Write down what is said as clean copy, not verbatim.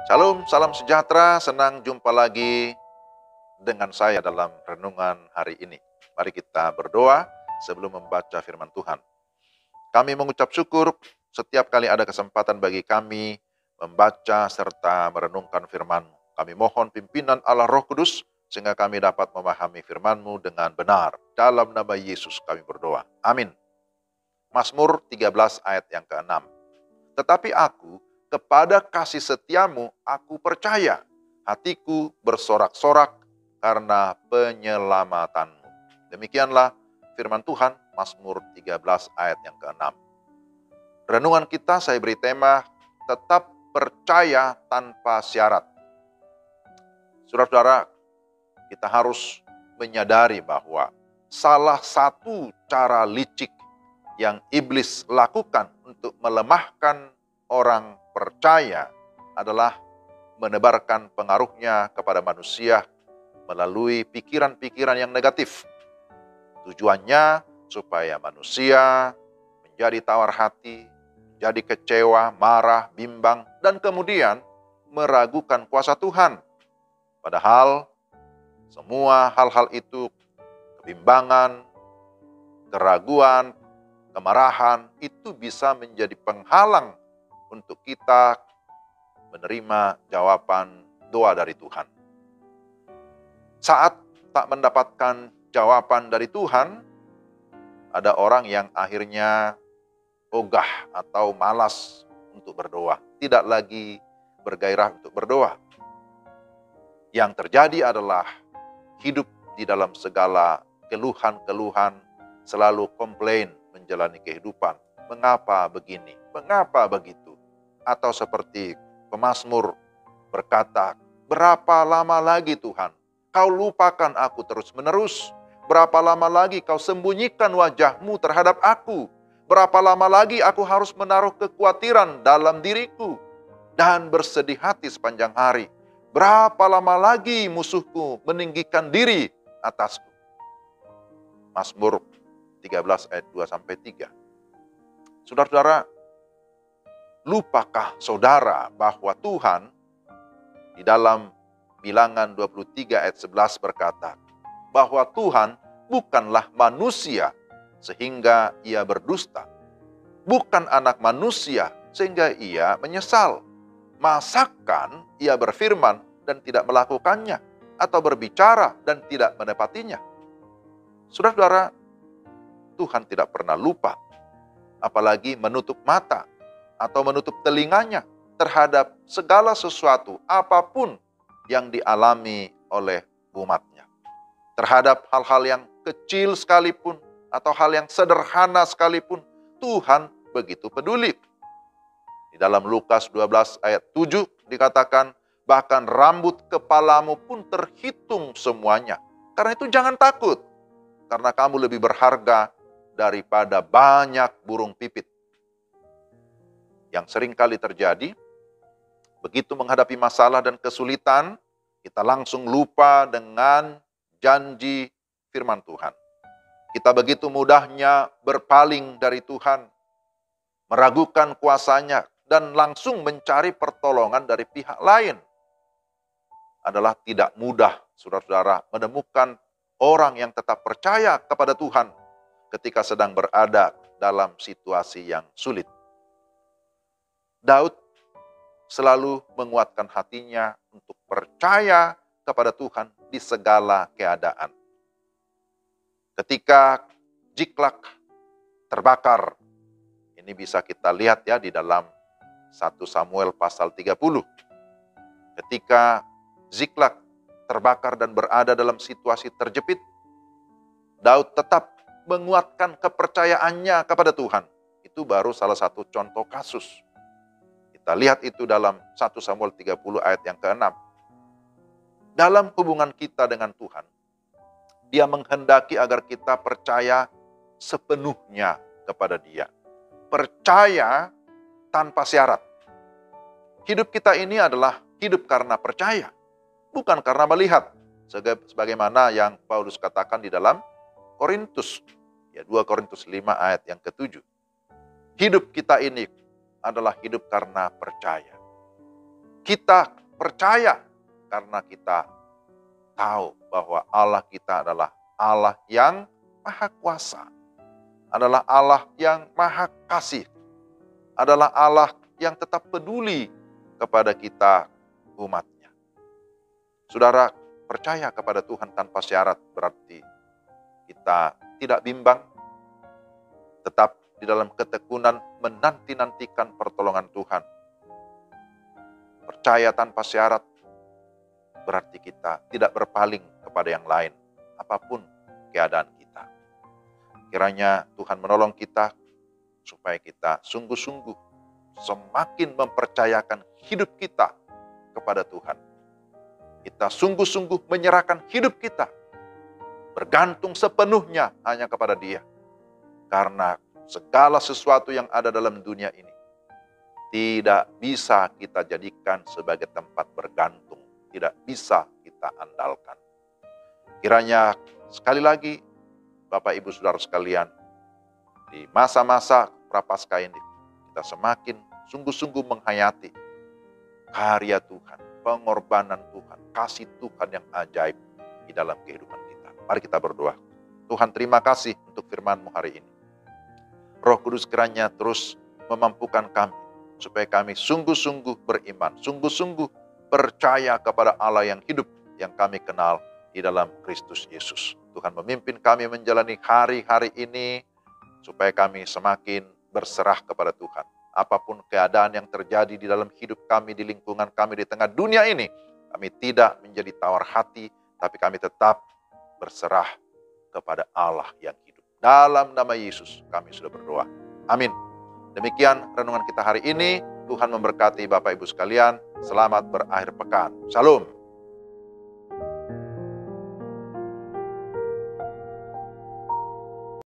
Shalom, salam sejahtera, senang jumpa lagi dengan saya dalam renungan hari ini. Mari kita berdoa sebelum membaca firman Tuhan. Kami mengucap syukur setiap kali ada kesempatan bagi kami membaca serta merenungkan firman-Mu. Kami mohon pimpinan Allah Roh Kudus sehingga kami dapat memahami firman-Mu dengan benar. Dalam nama Yesus kami berdoa. Amin. Mazmur 13 ayat yang ke-6. Tetapi aku, kepada kasih setiamu aku percaya. Hatiku bersorak-sorak karena penyelamatanmu. Demikianlah firman Tuhan, Mazmur 13 ayat yang ke-6. Renungan kita saya beri tema, tetap percaya tanpa syarat. Saudara-saudara, kita harus menyadari bahwa salah satu cara licik yang iblis lakukan untuk melemahkan orang percaya adalah menebarkan pengaruhnya kepada manusia melalui pikiran-pikiran yang negatif. Tujuannya supaya manusia menjadi tawar hati, menjadi kecewa, marah, bimbang, dan kemudian meragukan kuasa Tuhan. Padahal semua hal-hal itu, kebimbangan, keraguan, kemarahan, itu bisa menjadi penghalang untuk kita menerima jawaban doa dari Tuhan. Saat tak mendapatkan jawaban dari Tuhan, ada orang yang akhirnya ogah atau malas untuk berdoa, tidak lagi bergairah untuk berdoa. Yang terjadi adalah hidup di dalam segala keluhan-keluhan, selalu komplain menjalani kehidupan. Mengapa begini? Mengapa begitu? Atau seperti pemazmur berkata, berapa lama lagi Tuhan kau lupakan aku terus-menerus? Berapa lama lagi kau sembunyikan wajah-Mu terhadap aku? Berapa lama lagi aku harus menaruh kekhawatiran dalam diriku dan bersedih hati sepanjang hari? Berapa lama lagi musuhku meninggikan diri atasku? Mazmur 13 ayat 2-3. Saudara-saudara, lupakah saudara bahwa Tuhan di dalam Bilangan 23 ayat 11 berkata, bahwa Tuhan bukanlah manusia sehingga ia berdusta, bukan anak manusia sehingga ia menyesal. Masakan ia berfirman dan tidak melakukannya, atau berbicara dan tidak menepatinya? Saudara-saudara, Tuhan tidak pernah lupa, apalagi menutup mata atau menutup telinganya terhadap segala sesuatu apapun yang dialami oleh umatnya. Terhadap hal-hal yang kecil sekalipun atau hal yang sederhana sekalipun, Tuhan begitu peduli. Di dalam Lukas 12 ayat 7 dikatakan, bahkan rambut kepalamu pun terhitung semuanya. Karena itu jangan takut, karena kamu lebih berharga daripada banyak burung pipit. Yang sering kali terjadi, begitu menghadapi masalah dan kesulitan, kita langsung lupa dengan janji firman Tuhan. Kita begitu mudahnya berpaling dari Tuhan, meragukan kuasanya, dan langsung mencari pertolongan dari pihak lain. Adalah tidak mudah, saudara-saudara, menemukan orang yang tetap percaya kepada Tuhan ketika sedang berada dalam situasi yang sulit. Daud selalu menguatkan hatinya untuk percaya kepada Tuhan di segala keadaan. Ketika Ziklag terbakar, ini bisa kita lihat ya di dalam 1 Samuel pasal 30. Ketika Ziklag terbakar dan berada dalam situasi terjepit, Daud tetap menguatkan kepercayaannya kepada Tuhan. Itu baru salah satu contoh kasus. Kita lihat itu dalam 1 Samuel 30 ayat yang ke-6. Dalam hubungan kita dengan Tuhan, Dia menghendaki agar kita percaya sepenuhnya kepada Dia. Percaya tanpa syarat. Hidup kita ini adalah hidup karena percaya, bukan karena melihat. Sebagaimana yang Paulus katakan di dalam Korintus, ya 2 Korintus 5 ayat yang ke-7. Hidup kita ini adalah hidup karena percaya. Kita percaya karena kita tahu bahwa Allah kita adalah Allah yang maha kuasa, adalah Allah yang maha kasih, adalah Allah yang tetap peduli kepada kita umatnya. Saudara, percaya kepada Tuhan tanpa syarat berarti kita tidak bimbang, tetap di dalam ketekunan menanti-nantikan pertolongan Tuhan. Percaya tanpa syarat berarti kita tidak berpaling kepada yang lain, apapun keadaan kita. Kiranya Tuhan menolong kita supaya kita sungguh-sungguh semakin mempercayakan hidup kita kepada Tuhan. Kita sungguh-sungguh menyerahkan hidup kita, bergantung sepenuhnya hanya kepada Dia. Karena segala sesuatu yang ada dalam dunia ini tidak bisa kita jadikan sebagai tempat bergantung, tidak bisa kita andalkan. Kiranya sekali lagi, Bapak Ibu Saudara sekalian, di masa-masa Prapaskah ini, kita semakin sungguh-sungguh menghayati karya Tuhan, pengorbanan Tuhan, kasih Tuhan yang ajaib di dalam kehidupan kita. Mari kita berdoa. Tuhan, terima kasih untuk firman-Mu hari ini. Roh Kudus kiranya terus memampukan kami, supaya kami sungguh-sungguh beriman, sungguh-sungguh percaya kepada Allah yang hidup, yang kami kenal di dalam Kristus Yesus. Tuhan memimpin kami menjalani hari-hari ini, supaya kami semakin berserah kepada Tuhan. Apapun keadaan yang terjadi di dalam hidup kami, di lingkungan kami, di tengah dunia ini, kami tidak menjadi tawar hati, tapi kami tetap berserah kepada Allah yang hidup. Dalam nama Yesus kami sudah berdoa. Amin. Demikian renungan kita hari ini. Tuhan memberkati Bapak Ibu sekalian. Selamat berakhir pekan. Shalom.